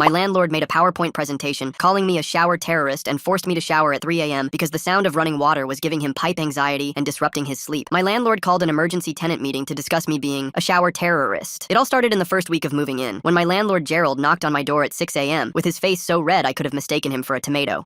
My landlord made a PowerPoint presentation calling me a shower terrorist and forced me to shower at 3 a.m. because the sound of running water was giving him pipe anxiety and disrupting his sleep. My landlord called an emergency tenant meeting to discuss me being a shower terrorist. It all started in the first week of moving in, when my landlord Gerald knocked on my door at 6 a.m. with his face so red I could have mistaken him for a tomato.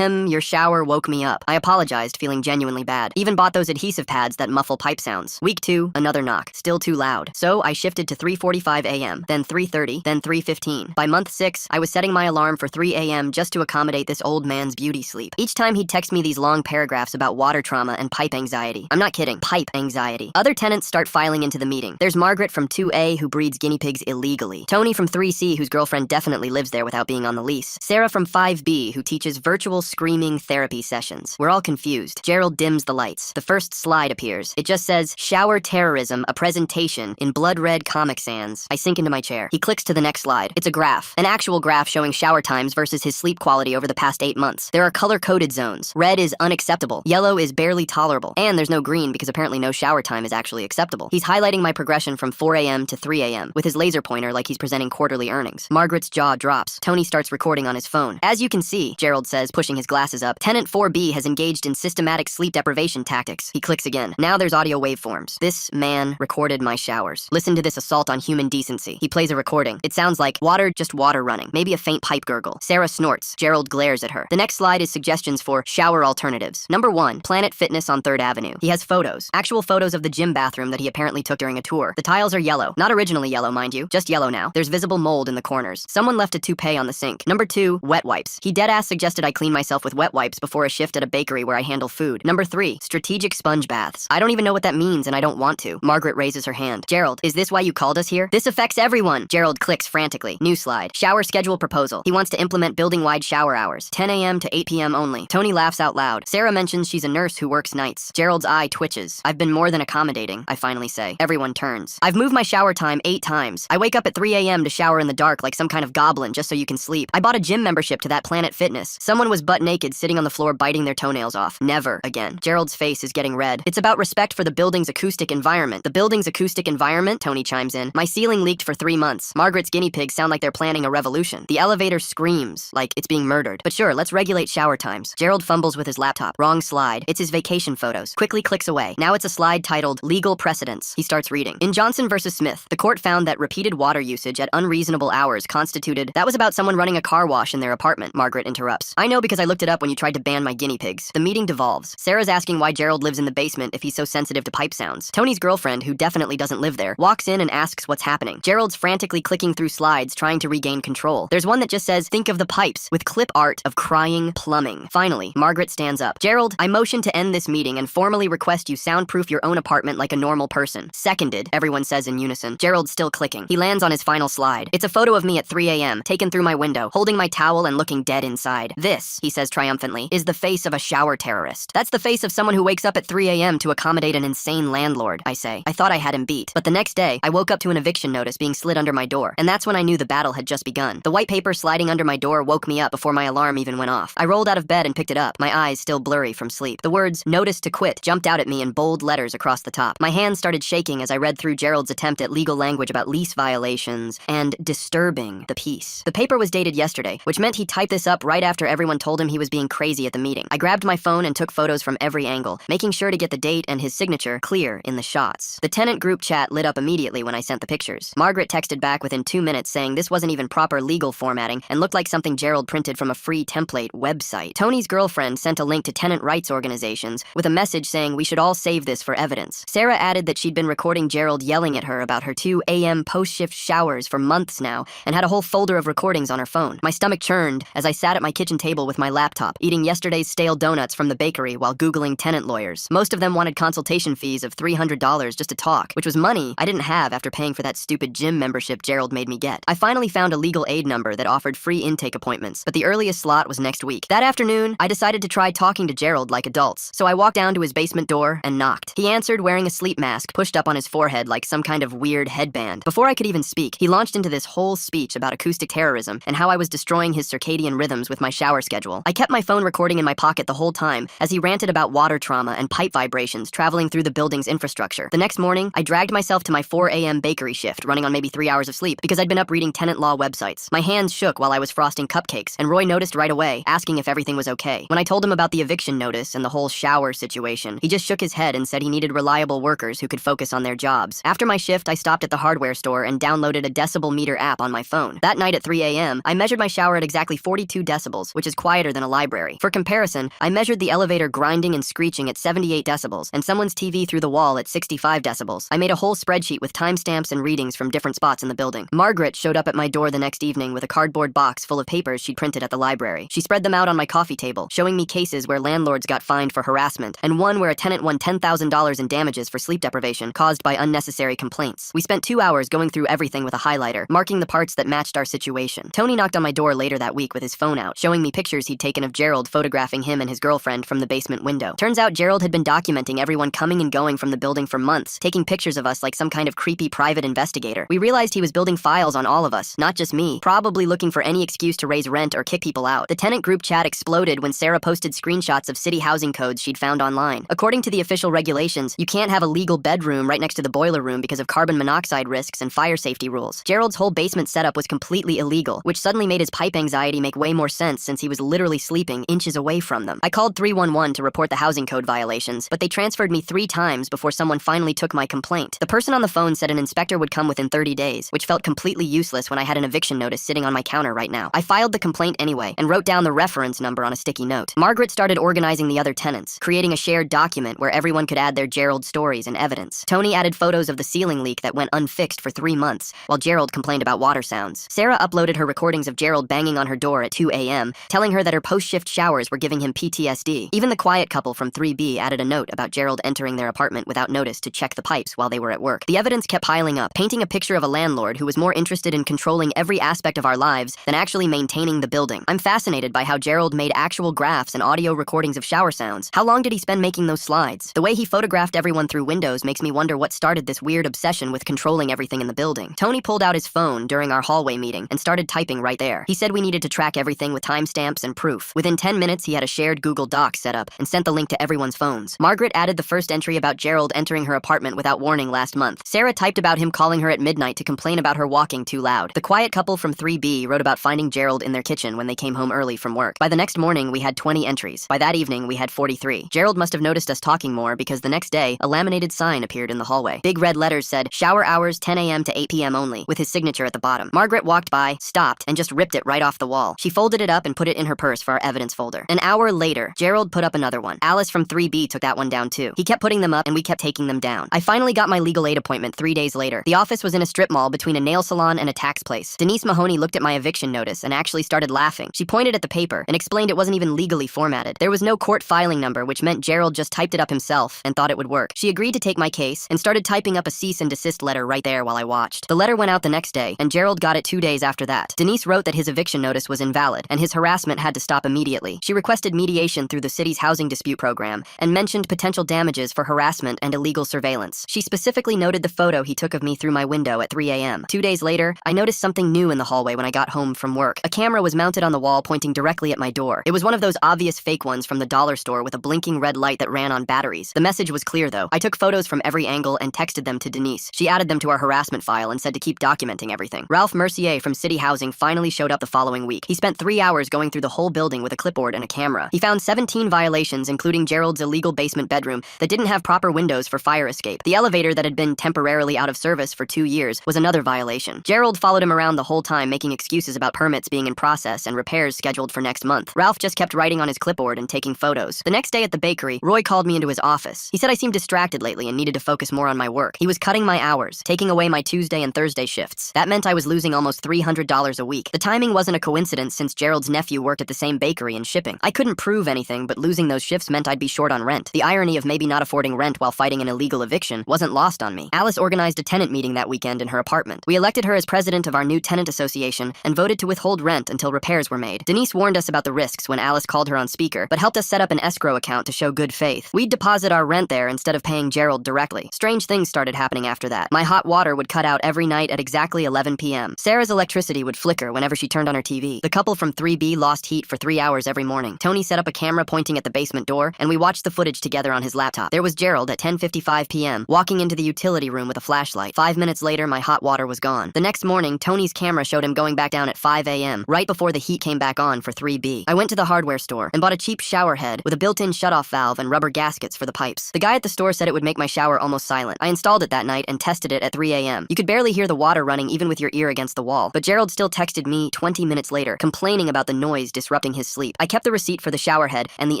Your shower woke me up. I apologized, feeling genuinely bad. Even bought those adhesive pads that muffle pipe sounds. Week 2, another knock. Still too loud. So I shifted to 3:45 a.m., then 3:30, then 3:15. By month 6, I was setting my alarm for 3 a.m. just to accommodate this old man's beauty sleep. Each time he'd text me these long paragraphs about water trauma and pipe anxiety. I'm not kidding. Pipe anxiety. Other tenants start filing into the meeting. There's Margaret from 2A who breeds guinea pigs illegally. Tony from 3C whose girlfriend definitely lives there without being on the lease. Sarah from 5B who teaches virtual screaming therapy sessions. We're all confused. Gerald dims the lights. The first slide appears. It just says, Shower Terrorism, a presentation in blood red Comic Sans. I sink into my chair. He clicks to the next slide. It's a graph. An actual graph showing shower times versus his sleep quality over the past 8 months. There are color-coded zones. Red is unacceptable. Yellow is barely tolerable. And there's no green because apparently no shower time is actually acceptable. He's highlighting my progression from 4 a.m. to 3 a.m. with his laser pointer like he's presenting quarterly earnings. Margaret's jaw drops. Tony starts recording on his phone. As you can see, Gerald says, pushing his glasses up, Tenant 4B has engaged in systematic sleep deprivation tactics. He clicks again. Now there's audio waveforms. This man recorded my showers. Listen to this assault on human decency. He plays a recording. It sounds like water, just water running. Maybe a faint pipe gurgle. Sarah snorts. Gerald glares at her. The next slide is suggestions for shower alternatives. Number 1, Planet Fitness on 3rd Avenue. He has photos. Actual photos of the gym bathroom that he apparently took during a tour. The tiles are yellow. Not originally yellow, mind you. Just yellow now. There's visible mold in the corners. Someone left a toupee on the sink. Number 2, wet wipes. He deadass suggested I clean myself with wet wipes before a shift at a bakery where I handle food. Number 3, strategic sponge baths. I don't even know what that means and I don't want to. Margaret raises her hand. Gerald, is this why you called us here? This affects everyone. Gerald clicks frantically. New slide. Shower schedule proposal. He wants to implement building-wide shower hours. 10 a.m. to 8 p.m. only. Tony laughs out loud. Sarah mentions she's a nurse who works nights. Gerald's eye twitches. I've been more than accommodating, I finally say. Everyone turns. I've moved my shower time 8 times. I wake up at 3 a.m. to shower in the dark like some kind of goblin just so you can sleep. I bought a gym membership to that Planet Fitness. Someone was butt naked sitting on the floor biting their toenails off. Never again. Gerald's face is getting red. It's about respect for the building's acoustic environment. The building's acoustic environment? Tony chimes in. My ceiling leaked for 3 months. Margaret's guinea pigs sound like they're planning a revolution. The elevator screams like it's being murdered. But sure, let's regulate shower times. Gerald fumbles with his laptop. Wrong slide. It's his vacation photos. Quickly clicks away. Now it's a slide titled Legal Precedents. He starts reading. In Johnson versus Smith, the court found that repeated water usage at unreasonable hours constituted. That was about someone running a car wash in their apartment, Margaret interrupts. I know because I looked it up when you tried to ban my guinea pigs. The meeting devolves. Sarah's asking why Gerald lives in the basement if he's so sensitive to pipe sounds. Tony's girlfriend, who definitely doesn't live there, walks in and asks what's happening. Gerald's frantically clicking through slides, trying to regain control. There's one that just says, think of the pipes, with clip art of crying plumbing. Finally, Margaret stands up. Gerald, I motion to end this meeting and formally request you soundproof your own apartment like a normal person. Seconded, everyone says in unison. Gerald's still clicking. He lands on his final slide. It's a photo of me at 3 a.m., taken through my window, holding my towel and looking dead inside. This, he says triumphantly, is the face of a shower terrorist. That's the face of someone who wakes up at 3 a.m. to accommodate an insane landlord, I say. I thought I had him beat. But the next day, I woke up to an eviction notice being slid under my door, and that's when I knew the battle had just begun. The white paper sliding under my door woke me up before my alarm even went off. I rolled out of bed and picked it up, my eyes still blurry from sleep. The words, notice to quit, jumped out at me in bold letters across the top. My hands started shaking as I read through Gerald's attempt at legal language about lease violations and disturbing the peace. The paper was dated yesterday, which meant he typed this up right after everyone told him he was being crazy at the meeting. I grabbed my phone and took photos from every angle, making sure to get the date and his signature clear in the shots. The tenant group chat lit up immediately when I sent the pictures. Margaret texted back within 2 minutes saying this wasn't even proper legal formatting and looked like something Gerald printed from a free template website. Tony's girlfriend sent a link to tenant rights organizations with a message saying we should all save this for evidence. Sarah added that she'd been recording Gerald yelling at her about her 2 a.m. post-shift showers for months now and had a whole folder of recordings on her phone. My stomach churned as I sat at my kitchen table with my laptop, eating yesterday's stale donuts from the bakery while Googling tenant lawyers. Most of them wanted consultation fees of $300 just to talk, which was money I didn't have after paying for that stupid gym membership Gerald made me get. I finally found a legal aid number that offered free intake appointments, but the earliest slot was next week. That afternoon, I decided to try talking to Gerald like adults, so I walked down to his basement door and knocked. He answered wearing a sleep mask pushed up on his forehead like some kind of weird headband. Before I could even speak, he launched into this whole speech about acoustic terrorism and how I was destroying his circadian rhythms with my shower schedule. I kept my phone recording in my pocket the whole time as he ranted about water trauma and pipe vibrations traveling through the building's infrastructure. The next morning, I dragged myself to my 4 a.m. bakery shift, running on maybe 3 hours of sleep, because I'd been up reading tenant law websites websites. My hands shook while I was frosting cupcakes, and Roy noticed right away, asking if everything was okay. When I told him about the eviction notice and the whole shower situation, he just shook his head and said he needed reliable workers who could focus on their jobs. After my shift, I stopped at the hardware store and downloaded a decibel meter app on my phone. That night at 3 a.m., I measured my shower at exactly 42 decibels, which is quieter than a library. For comparison, I measured the elevator grinding and screeching at 78 decibels, and someone's TV through the wall at 65 decibels. I made a whole spreadsheet with timestamps and readings from different spots in the building. Margaret showed up at my door the next evening with a cardboard box full of papers she'd printed at the library. She spread them out on my coffee table, showing me cases where landlords got fined for harassment, and one where a tenant won $10,000 in damages for sleep deprivation caused by unnecessary complaints. We spent 2 hours going through everything with a highlighter, marking the parts that matched our situation. Tony knocked on my door later that week with his phone out, showing me pictures he'd taken of Gerald photographing him and his girlfriend from the basement window. Turns out Gerald had been documenting everyone coming and going from the building for months, taking pictures of us like some kind of creepy private investigator. We realized he was building files on all of us, not just me, probably looking for any excuse to raise rent or kick people out. The tenant group chat exploded when Sarah posted screenshots of city housing codes she'd found online. According to the official regulations, you can't have a legal bedroom right next to the boiler room because of carbon monoxide risks and fire safety rules. Gerald's whole basement setup was completely illegal, which suddenly made his pipe anxiety make way more sense since he was literally sleeping inches away from them. I called 311 to report the housing code violations, but they transferred me 3 times before someone finally took my complaint. The person on the phone said an inspector would come within 30 days, which felt completely useless when I had an eviction notice sitting on my counter right now. I filed the complaint anyway and wrote down the reference number on a sticky note. Margaret started organizing the other tenants, creating a shared document where everyone could add their Gerald stories and evidence. Tony added photos of the ceiling leak that went unfixed for 3 months, while Gerald complained about water sounds. Sarah uploaded her recordings of Gerald banging on her door at 2 a.m., telling her that her post-shift showers were giving him PTSD. Even the quiet couple from 3B added a note about Gerald entering their apartment without notice to check the pipes while they were at work. The evidence kept piling up, painting a picture of a landlord who was more interested in controlling every aspect of our lives than actually maintaining the building. I'm fascinated by how Gerald made actual graphs and audio recordings of shower sounds. How long did he spend making those slides? The way he photographed everyone through windows makes me wonder what started this weird obsession with controlling everything in the building. Tony pulled out his phone during our hallway meeting and started typing right there. He said we needed to track everything with timestamps and proof. Within 10 minutes, he had a shared Google Doc set up and sent the link to everyone's phones. Margaret added the first entry about Gerald entering her apartment without warning last month. Sarah typed about him calling her at midnight to complain about her walking too loud. The quiet couple from 3B wrote about finding Gerald in their kitchen when they came home early from work. By the next morning, we had 20 entries. By that evening, we had 43. Gerald must have noticed us talking more because the next day, a laminated sign appeared in the hallway. Big red letters said, "Shower hours 10 a.m. to 8 p.m. only," with his signature at the bottom. Margaret walked by, stopped, and just ripped it right off the wall. She folded it up and put it in her purse for our evidence folder. An hour later, Gerald put up another one. Alice from 3B took that one down too. He kept putting them up and we kept taking them down. I finally got my legal aid appointment 3 days later. The office was in a strip mall between a nail salon and a tax place. Denise Mahoney looked at my eviction notice and actually started laughing. She pointed at the paper and explained it wasn't even legally formatted. There was no court filing number, which meant Gerald just typed it up himself and thought it would work. She agreed to take my case and started typing up a cease and desist letter right there while I watched. The letter went out the next day, and Gerald got it 2 days after that. Denise wrote that his eviction notice was invalid and his harassment had to stop immediately. She requested mediation through the city's housing dispute program and mentioned potential damages for harassment and illegal surveillance. She specifically noted the photo he took of me through my window at 3 a.m. 2 days later, I noticed something new in the hallway when I got home from work. A camera was mounted on the wall pointing directly at my door. It was one of those obvious fake ones from the dollar store with a blinking red light that ran on batteries. The message was clear though. I took photos from every angle and texted them to Denise. She added them to our harassment file and said to keep documenting everything. Ralph Mercier from City Housing finally showed up the following week. He spent 3 hours going through the whole building with a clipboard and a camera. He found 17 violations, including Gerald's illegal basement bedroom that didn't have proper windows for fire escape. The elevator that had been temporarily out of service for 2 years was another violation. Gerald followed him around the whole time, making excuses about permits being in process and repairs scheduled for next month. Ralph just kept writing on his clipboard and taking photos. The next day at the bakery, Roy called me into his office. He said I seemed distracted lately and needed to focus more on my work. He was cutting my hours, taking away my Tuesday and Thursday shifts. That meant I was losing almost $300 a week. The timing wasn't a coincidence since Gerald's nephew worked at the same bakery in shipping. I couldn't prove anything, but losing those shifts meant I'd be short on rent. The irony of maybe not affording rent while fighting an illegal eviction wasn't lost on me. Alice organized a tenant meeting that weekend in her apartment. We elected her as president of our new tenant association and voted to withhold rent until repairs were made. Denise warned us about the risks when Alice called her on speaker, but helped us set up an escrow account to show good faith. We'd deposit our rent there instead of paying Gerald directly. Strange things started happening after that. My hot water would cut out every night at exactly 11 p.m. Sarah's electricity would flicker whenever she turned on her TV. The couple from 3B lost heat for 3 hours every morning. Tony set up a camera pointing at the basement door, and we watched the footage together on his laptop. There was Gerald at 10:55 p.m. walking into the utility room with a flashlight. 5 minutes later, my hot water was gone. The next morning, Tony's Tony's camera showed him going back down at 5 a.m., right before the heat came back on for 3B. I went to the hardware store and bought a cheap shower head with a built-in shutoff valve and rubber gaskets for the pipes. The guy at the store said it would make my shower almost silent. I installed it that night and tested it at 3 a.m. You could barely hear the water running even with your ear against the wall, but Gerald still texted me 20 minutes later, complaining about the noise disrupting his sleep. I kept the receipt for the shower head and the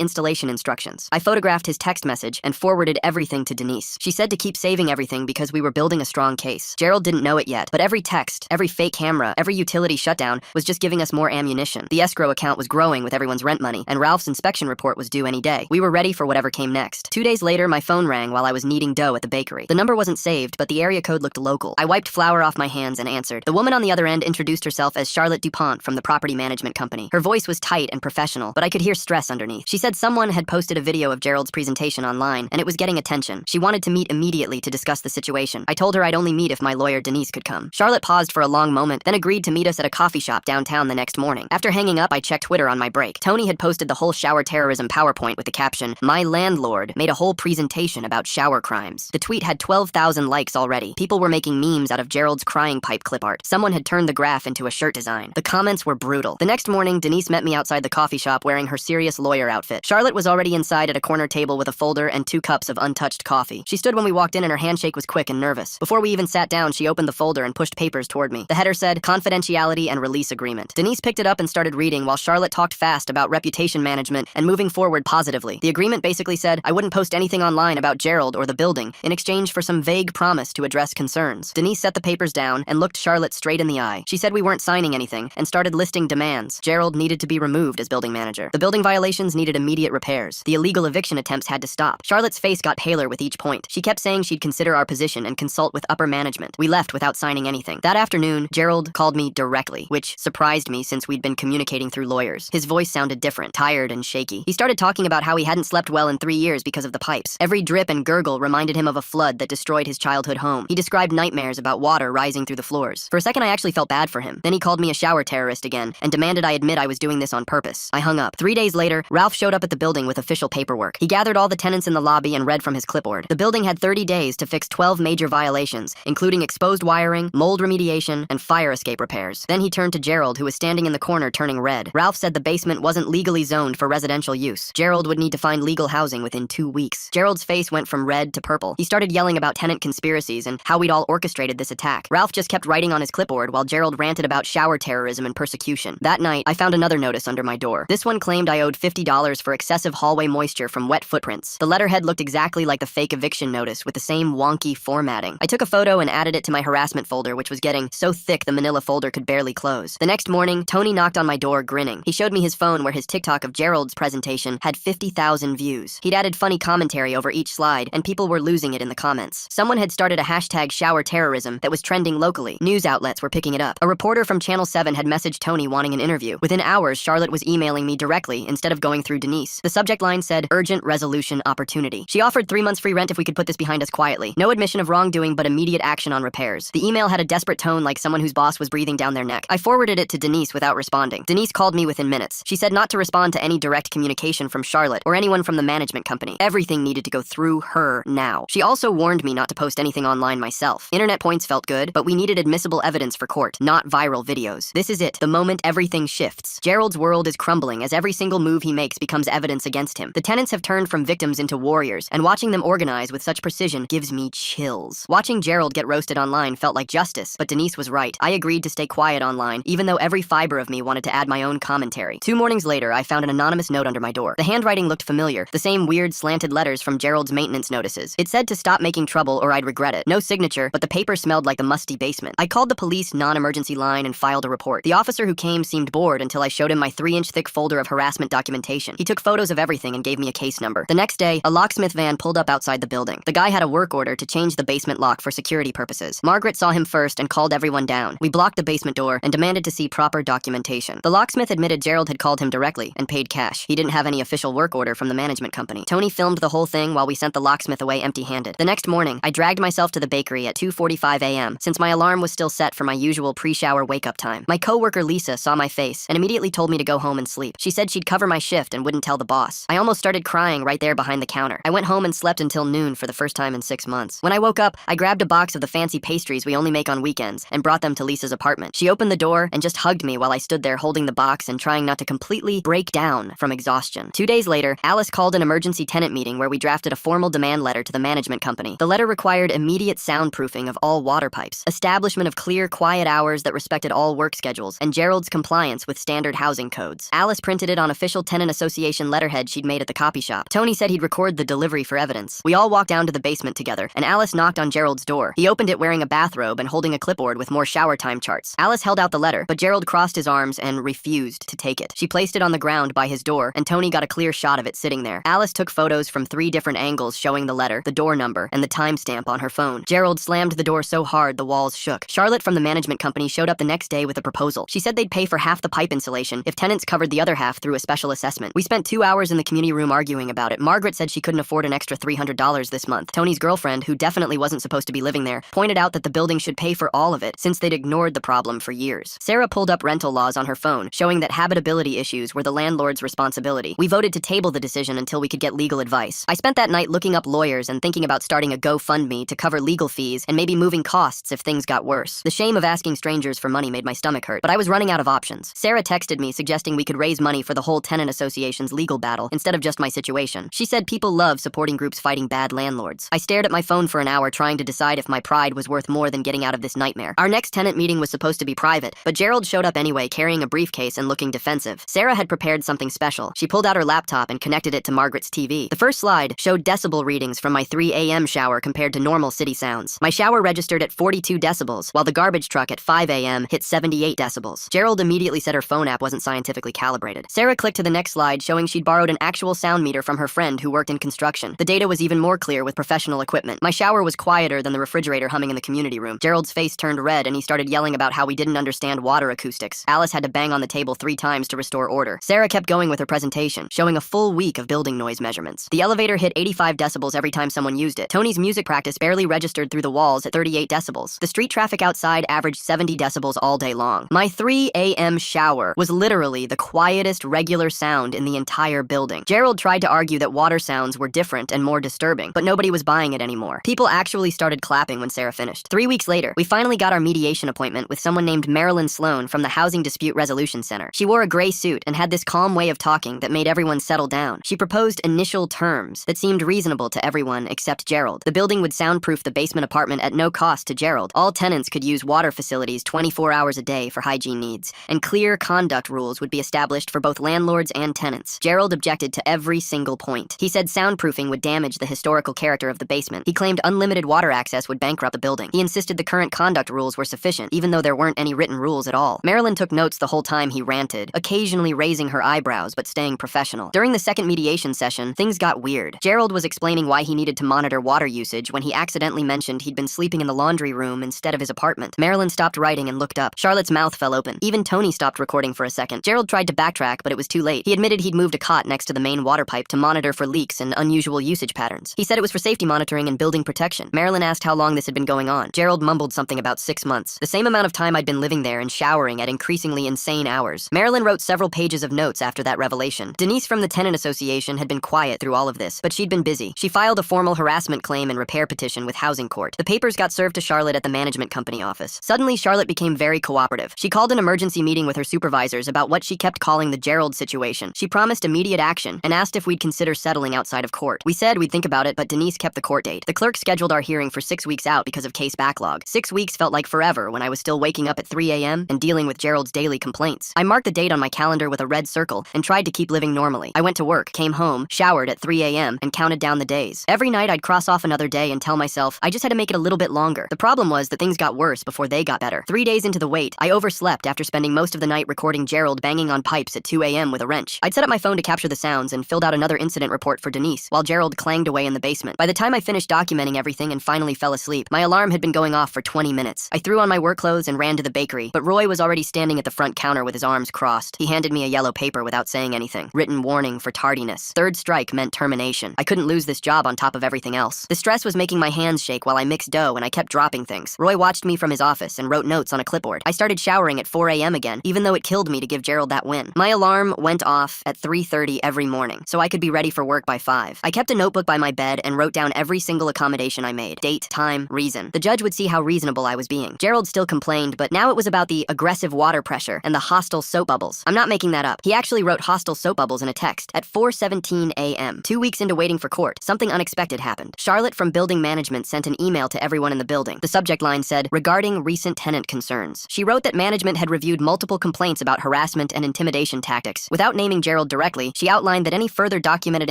installation instructions. I photographed his text message and forwarded everything to Denise. She said to keep saving everything because we were building a strong case. Gerald didn't know it yet, but every text, every fake camera, every utility shutdown was just giving us more ammunition. The escrow account was growing with everyone's rent money, and Ralph's inspection report was due any day. We were ready for whatever came next. 2 days later, my phone rang while I was kneading dough at the bakery. The number wasn't saved, but the area code looked local. I wiped flour off my hands and answered. The woman on the other end introduced herself as Charlotte DuPont from the property management company. Her voice was tight and professional, but I could hear stress underneath. She said someone had posted a video of Gerald's presentation online, and it was getting attention. She wanted to meet immediately to discuss the situation. I told her I'd only meet if my lawyer Denise could come. Charlotte paused for a long moment, then agreed to meet us at a coffee shop downtown the next morning. After hanging up, I checked Twitter on my break. Tony had posted the whole shower terrorism PowerPoint with the caption, "My landlord made a whole presentation about shower crimes." The tweet had 12,000 likes already. People were making memes out of Gerald's crying pipe clip art. Someone had turned the graph into a shirt design. The comments were brutal. The next morning, Denise met me outside the coffee shop wearing her serious lawyer outfit. Charlotte was already inside at a corner table with a folder and 2 cups of untouched coffee. She stood when we walked in and her handshake was quick and nervous. Before we even sat down, she opened the folder and pushed papers toward me. The header said, "Confidentiality and Release Agreement." Denise picked it up and started reading while Charlotte talked fast about reputation management and moving forward positively. The agreement basically said I wouldn't post anything online about Gerald or the building in exchange for some vague promise to address concerns. Denise set the papers down and looked Charlotte straight in the eye. She said we weren't signing anything and started listing demands. Gerald needed to be removed as building manager. The building violations needed immediate repairs. The illegal eviction attempts had to stop. Charlotte's face got paler with each point. She kept saying she'd consider our position and consult with upper management. We left without signing anything. That afternoon, Gerald called me directly, which surprised me since we'd been communicating through lawyers. His voice sounded different, tired and shaky. He started talking about how he hadn't slept well in 3 years because of the pipes. Every drip and gurgle reminded him of a flood that destroyed his childhood home. He described nightmares about water rising through the floors. For a second, I actually felt bad for him. Then he called me a shower terrorist again and demanded I admit I was doing this on purpose. I hung up. 3 days later, Ralph showed up at the building with official paperwork. He gathered all the tenants in the lobby and read from his clipboard. The building had 30 days to fix 12 major violations, including exposed wiring, mold remediation, and fire escape repairs. Then he turned to Gerald, who was standing in the corner turning red. Ralph said the basement wasn't legally zoned for residential use. Gerald would need to find legal housing within 2 weeks. Gerald's face went from red to purple. He started yelling about tenant conspiracies and how we'd all orchestrated this attack. Ralph just kept writing on his clipboard while Gerald ranted about shower terrorism and persecution. That night, I found another notice under my door. This one claimed I owed $50 for excessive hallway moisture from wet footprints. The letterhead looked exactly like the fake eviction notice with the same wonky formatting. I took a photo and added it to my harassment folder, which was getting so thick the manila folder could barely close. The next morning, Tony knocked on my door grinning. He showed me his phone where his TikTok of Gerald's presentation had 50,000 views. He'd added funny commentary over each slide, and people were losing it in the comments. Someone had started a hashtag shower terrorism that was trending locally. News outlets were picking it up. A reporter from Channel 7 had messaged Tony wanting an interview. Within hours, Charlotte was emailing me directly instead of going through Denise. The subject line said, "Urgent resolution opportunity." She offered 3 months free rent if we could put this behind us quietly. No admission of wrongdoing, but immediate action on repairs. The email had a desperate tone like someone whose boss was breathing down their neck. I forwarded it to Denise without responding. Denise called me within minutes. She said not to respond to any direct communication from Charlotte or anyone from the management company. Everything needed to go through her now. She also warned me not to post anything online myself. Internet points felt good, but we needed admissible evidence for court, not viral videos. This is it, the moment everything shifts. Gerald's world is crumbling as every single move he makes becomes evidence against him. The tenants have turned from victims into warriors, and watching them organize with such precision gives me chills. Watching Gerald get roasted online felt like justice, but Denise was right. I agreed to stay quiet online, even though every fiber of me wanted to add my own commentary. 2 mornings later, I found an anonymous note under my door. The handwriting looked familiar, the same weird slanted letters from Gerald's maintenance notices. It said to stop making trouble or I'd regret it. No signature, but the paper smelled like the musty basement. I called the police non-emergency line and filed a report. The officer who came seemed bored until I showed him my 3-inch thick folder of harassment documentation. He took photos of everything and gave me a case number. The next day, a locksmith van pulled up outside the building. The guy had a work order to change the basement lock for security purposes. Margaret saw him first and called everyone down. We blocked the basement door and demanded to see proper documentation. The locksmith admitted Gerald had called him directly and paid cash. He didn't have any official work order from the management company. Tony filmed the whole thing while we sent the locksmith away empty-handed. The next morning, I dragged myself to the bakery at 2:45 a.m. since my alarm was still set for my usual pre-shower wake-up time. My coworker Lisa saw my face and immediately told me to go home and sleep. She said she'd cover my shift and wouldn't tell the boss. I almost started crying right there behind the counter. I went home and slept until noon for the first time in 6 months. When I woke up, I grabbed a box of the fancy pastries we only make on weekends and brought them to into Lisa's apartment. She opened the door and just hugged me while I stood there holding the box and trying not to completely break down from exhaustion. 2 days later, Alice called an emergency tenant meeting where we drafted a formal demand letter to the management company. The letter required immediate soundproofing of all water pipes, establishment of clear, quiet hours that respected all work schedules, and Gerald's compliance with standard housing codes. Alice printed it on official tenant association letterhead she'd made at the copy shop. Tony said he'd record the delivery for evidence. We all walked down to the basement together, and Alice knocked on Gerald's door. He opened it wearing a bathrobe and holding a clipboard with more shower time charts. Alice held out the letter, but Gerald crossed his arms and refused to take it. She placed it on the ground by his door, and Tony got a clear shot of it sitting there. Alice took photos from 3 different angles showing the letter, the door number, and the timestamp on her phone. Gerald slammed the door so hard the walls shook. Charlotte from the management company showed up the next day with a proposal. She said they'd pay for half the pipe insulation if tenants covered the other half through a special assessment. We spent 2 hours in the community room arguing about it. Margaret said she couldn't afford an extra $300 this month. Tony's girlfriend, who definitely wasn't supposed to be living there, pointed out that the building should pay for all of it since they'd ignored the problem for years. Sarah pulled up rental laws on her phone, showing that habitability issues were the landlord's responsibility. We voted to table the decision until we could get legal advice. I spent that night looking up lawyers and thinking about starting a GoFundMe to cover legal fees and maybe moving costs if things got worse. The shame of asking strangers for money made my stomach hurt, but I was running out of options. Sarah texted me suggesting we could raise money for the whole tenant association's legal battle instead of just my situation. She said people love supporting groups fighting bad landlords. I stared at my phone for an hour trying to decide if my pride was worth more than getting out of this nightmare. Our next tenant meeting was supposed to be private, but Gerald showed up anyway carrying a briefcase and looking defensive. Sarah had prepared something special. She pulled out her laptop and connected it to Margaret's TV. The first slide showed decibel readings from my 3 a.m. shower compared to normal city sounds. My shower registered at 42 decibels, while the garbage truck at 5 a.m. hit 78 decibels. Gerald immediately said her phone app wasn't scientifically calibrated. Sarah clicked to the next slide showing she'd borrowed an actual sound meter from her friend who worked in construction. The data was even more clear with professional equipment. My shower was quieter than the refrigerator humming in the community room. Gerald's face turned red and he started yelling about how we didn't understand water acoustics. Alice had to bang on the table 3 times to restore order. Sarah kept going with her presentation, showing a full week of building noise measurements. The elevator hit 85 decibels every time someone used it. Tony's music practice barely registered through the walls at 38 decibels. The street traffic outside averaged 70 decibels all day long. My 3 a.m. shower was literally the quietest regular sound in the entire building. Gerald tried to argue that water sounds were different and more disturbing, but nobody was buying it anymore. People actually started clapping when Sarah finished. 3 weeks later, we finally got our mediation appointment with someone named Marilyn Sloan from the Housing Dispute Resolution Center. She wore a gray suit and had this calm way of talking that made everyone settle down. She proposed initial terms that seemed reasonable to everyone except Gerald. The building would soundproof the basement apartment at no cost to Gerald. All tenants could use water facilities 24 hours a day for hygiene needs, and clear conduct rules would be established for both landlords and tenants. Gerald objected to every single point. He said soundproofing would damage the historical character of the basement. He claimed unlimited water access would bankrupt the building. He insisted the current conduct rules were sufficient, even though there weren't any written rules at all. Marilyn took notes the whole time he ranted, occasionally raising her eyebrows but staying professional. During the second mediation session, things got weird. Gerald was explaining why he needed to monitor water usage when he accidentally mentioned he'd been sleeping in the laundry room instead of his apartment. Marilyn stopped writing and looked up. Charlotte's mouth fell open. Even Tony stopped recording for a second. Gerald tried to backtrack, but it was too late. He admitted he'd moved a cot next to the main water pipe to monitor for leaks and unusual usage patterns. He said it was for safety monitoring and building protection. Marilyn asked how long this had been going on. Gerald mumbled something about 6 months. The same amount of time I'd been living there and showering at increasingly insane hours. Marilyn wrote several pages of notes after that revelation. Denise from the Tenant Association had been quiet through all of this, but she'd been busy. She filed a formal harassment claim and repair petition with Housing Court. The papers got served to Charlotte at the management company office. Suddenly, Charlotte became very cooperative. She called an emergency meeting with her supervisors about what she kept calling the Gerald situation. She promised immediate action and asked if we'd consider settling outside of court. We said we'd think about it, but Denise kept the court date. The clerk scheduled our hearing for 6 weeks out because of case backlog. 6 weeks felt like forever when I was still waking up at 3 a.m. and dealing with Gerald's daily complaints. I marked the date on my calendar with a red circle and tried to keep living normally. I went to work, came home, showered at 3 a.m. and counted down the days. Every night I'd cross off another day and tell myself I just had to make it a little bit longer. The problem was that things got worse before they got better. 3 days into the wait, I overslept after spending most of the night recording Gerald banging on pipes at 2 a.m. with a wrench. I'd set up my phone to capture the sounds and filled out another incident report for Denise while Gerald clanged away in the basement. By the time I finished documenting everything and finally fell asleep, my alarm had been going off for 20 minutes. I threw on my work clothes and ran to the bakery, but Roy was already standing at the front counter with his arms crossed. He handed me a yellow paper without saying anything. Written warning for tardiness. Third strike meant termination. I couldn't lose this job on top of everything else. The stress was making my hands shake while I mixed dough and I kept dropping things. Roy watched me from his office and wrote notes on a clipboard. I started showering at 4 a.m. again, even though it killed me to give Gerald that win. My alarm went off at 3:30 every morning, so I could be ready for work by 5. I kept a notebook by my bed and wrote down every single accommodation I made. Date, time, reason. The judge would see how reasonable I was being. Gerald still complained, but now it was about the aggressive water pressure and the hostile soap bubbles. I'm not making that up. He actually wrote hostile soap bubbles in a text at 4:17 a.m. 2 weeks into waiting for court, something unexpected happened. Charlotte from building management sent an email to everyone in the building. The subject line said, "Regarding recent tenant concerns." She wrote that management had reviewed multiple complaints about harassment and intimidation tactics. Without naming Gerald directly, she outlined that any further documented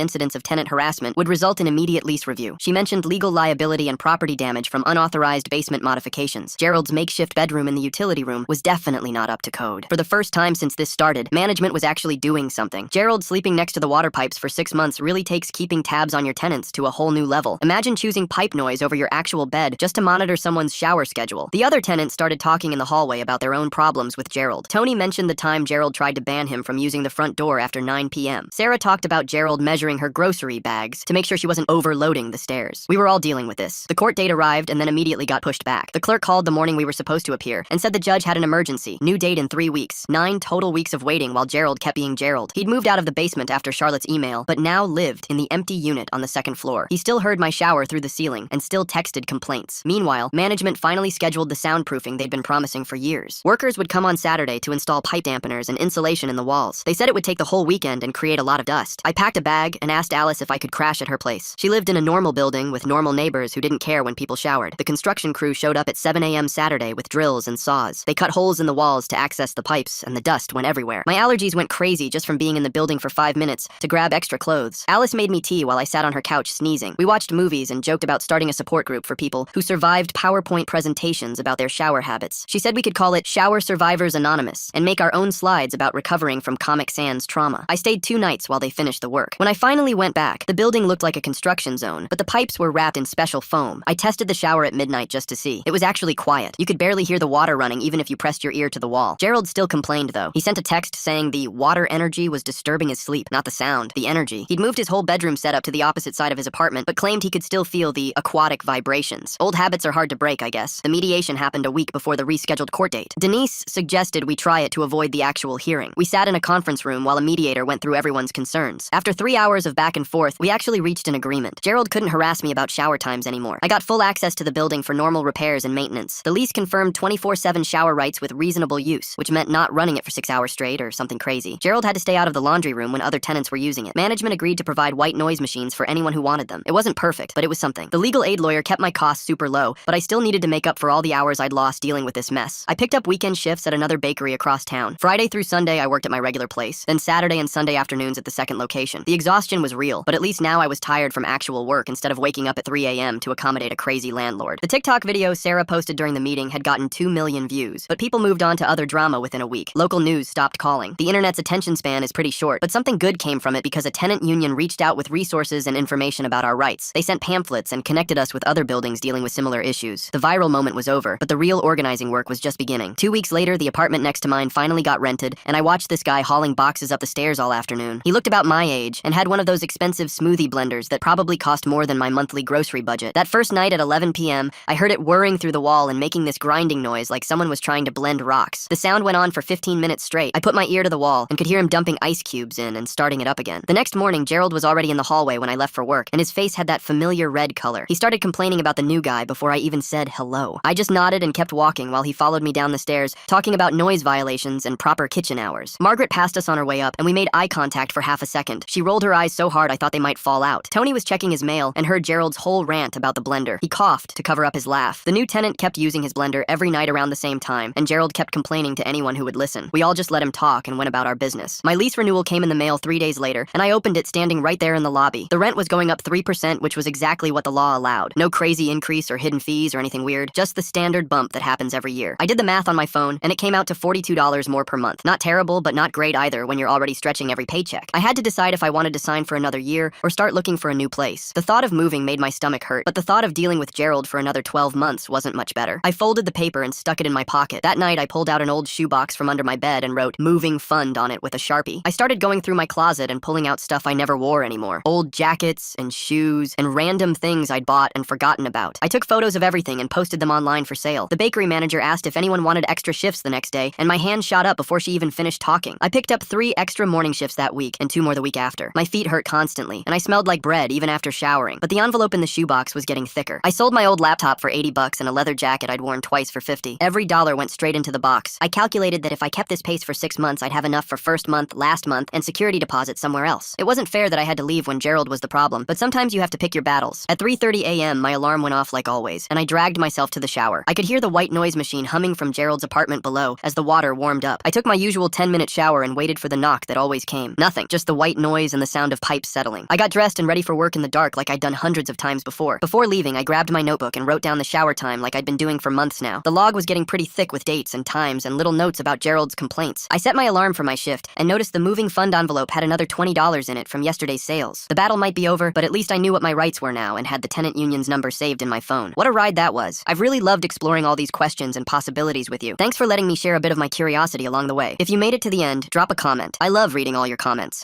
incidents of tenant harassment would result in immediate lease review. She mentioned legal liability and property damage from unauthorized basement modifications. Gerald's makeshift bedroom in the utility room was definitely not up to code. For the first time since this started, management was actually doing something. Gerald sleeping next to the water pipes for 6 months really takes keeping tabs on your tenants to a whole new level. Imagine choosing pipe noise over your actual bed just to monitor someone's shower schedule. The other tenants started talking in the hallway about their own problems with Gerald. Tony mentioned the time Gerald tried to ban him from using the front door after 9 p.m. Sarah talked about Gerald measuring her grocery bags to make sure she wasn't overloading the stairs. We were all dealing with this. The court date arrived and then immediately got pushed back. The clerk called the morning we were supposed to appear and said the judge had an emergency. New date in 3 weeks. 9 total weeks of waiting while Gerald kept being Gerald. He'd moved out of the basement after Charlotte's email, but now lived in the empty unit on the second floor. He still heard my shower through the ceiling and still texted complaints. Meanwhile, management finally scheduled the soundproofing they'd been promising for years. Workers would come on Saturday to install pipe dampeners and insulation in the walls. They said it would take the whole weekend and create a lot of dust. I packed a bag and asked Alice if I could crash at her place. She lived in a normal building with normal neighbors who didn't care when people showered. The construction crew showed up at 7 a.m. Saturday with drills and saws. They cut holes in the walls to access the pipes, and the dust went everywhere. My allergies went crazy just from being in the building for 5 minutes to grab extra clothes. Alice made me tea while I sat on her couch sneezing. We watched movies and joked about starting a support group for people who survived PowerPoint presentations about their shower habits. She said we could call it Shower Survivors Anonymous and make our own slides about recovering from Comic Sans trauma. I stayed 2 nights while they finished the work. When I finally went back, the building looked like a construction zone, but the pipes were wrapped in special foam. I tested the shower at midnight just to see. It was actually quiet. You could barely hear the water running even if you pressed your ear to the wall. Gerald still complained though. He sent a text saying the water energy was disturbing his sleep, not the sound, the energy. He'd moved his whole bedroom setup to the opposite side of his apartment, but claimed he could still feel the aquatic vibrations. Old habits are hard to break, I guess. The mediation happened a week before the rescheduled court date. Denise suggested we try it to avoid the actual hearing. We sat in a conference room while a mediator went through everyone's concerns. After 3 hours of back and forth, we actually reached an agreement. Gerald couldn't harass me about shower times anymore. I got full access to the building for normal repairs and maintenance. The lease confirmed 24/7 shower rights with reasonable use, which meant not running it for 6 hours straight or something crazy. Gerald had to stay out of the laundry room when other tenants were using it. Management agreed to provide white noise machines for anyone who wanted them. It wasn't perfect, but it was something. The legal aid lawyer kept my costs super low, but I still needed to make up for all the hours I'd lost dealing with this mess. I picked up weekend shifts at another bakery across town. Friday through Sunday, I worked at my regular place, then Saturday and Sunday afternoons at the second location. The exhaustion was real, but at least now I was tired from actual work instead of waking up at 3 a.m. to accommodate a crazy landlord. The TikTok video Sarah posted during the meeting had gotten 2 million views, but people moved on to other drama within a week. Local news stopped calling. The internet's attention span is pretty short, but something good came from it because a tenant union reached out with resources and information about our rights. They sent pamphlets and connected us with other buildings dealing with similar issues. The viral moment was over, but the real organizing work was just beginning. 2 weeks later, the apartment next to mine finally got rented, and I watched this guy hauling boxes up the stairs all afternoon. He looked about my age and had one of those expensive smoothie blenders that probably cost more than my monthly grocery budget. That first night at 11 p.m., I heard it whirring through the wall and making this grinding noise like someone was trying to blend rocks. The sound went on for 15 minutes straight. I put my ear to the wall and could hear him dumping ice cubes in and starting it up again. The next morning, Gerald was already in the hallway when I left for work, and his face had that familiar red color. He started complaining about the new guy before I even said hello. I just nodded and kept walking while he followed me down the stairs, talking about noise violations and proper kitchen hours. Margaret passed us on her way up, and we made eye contact for half a second. She rolled her eyes so hard I thought they might fall out. Tony was checking his mail and heard Gerald's whole rant about the blender. He coughed to cover up his laugh. The new tenant kept using his blender every night around the same time, and Gerald kept complaining to anyone who would listen. We all just let him talk and went about our business. My lease renewal came in the mail 3 days later, and I opened it standing right there in the lobby. The rent was going up 3%, which was exactly what the law allowed. No crazy increase or hidden fees or anything weird, just the standard bump that happens every year. I did the math on my phone, and it came out to $42 more per month. Not terrible, but not great either when you're already stretching every paycheck. I had to decide if I wanted to sign for another year or start looking for a new place. The thought of moving made my stomach hurt, but the thought of dealing with Gerald for another 12 months wasn't much better. I folded the paper and stuck it in my pocket. That night, I pulled out an old shoebox from under my bed and wrote "Moving Fund" on it with a Sharpie. I started going through my closet and pulling out stuff I never wore anymore. Old jackets and shoes and random things I'd bought and forgotten about. I took photos of everything and posted them online for sale. The bakery manager asked if anyone wanted extra shifts the next day, and my hand shot up before she even finished talking. I picked up 3 extra morning shifts that week and 2 more the week after. My feet hurt constantly, and I smelled like bread even after showering, but the envelope in the shoebox was getting thicker. I sold my old laptop for $80 and a leather jacket I'd worn twice for 50. Every dollar went straight into the box. I calculated that if I kept this pace for 6 months, I'd have enough for first month, last month, and security deposit somewhere else. It wasn't fair that I had to leave when Gerald was the problem, but sometimes you have to pick your battles. At 3:30 a.m., my alarm went off like always, and I dragged myself to the shower. I could hear the white noise machine humming from Gerald's apartment below as the water warmed up. I took my usual 10-minute shower and waited for the knock that always came. Nothing, just the white noise and the sound of pipes settling. I got dressed and ready for work in the dark like I'd done hundreds of times before. Before leaving, I grabbed my notebook and wrote down the shower time like I'd been doing for months now. The log was getting pretty thick with dates and times and little notes about Gerald's complaints. I set my alarm for my shift and noticed the moving fund envelope had another $20 in it from yesterday's sales. The battle might be over, but at least I knew what my rights were now and had the tenant union's number saved in my phone. What a ride that was. I've really loved exploring all these questions and possibilities with you. Thanks for letting me share a bit of my curiosity along the way. If you made it to the end, drop a comment. I love reading all your comments.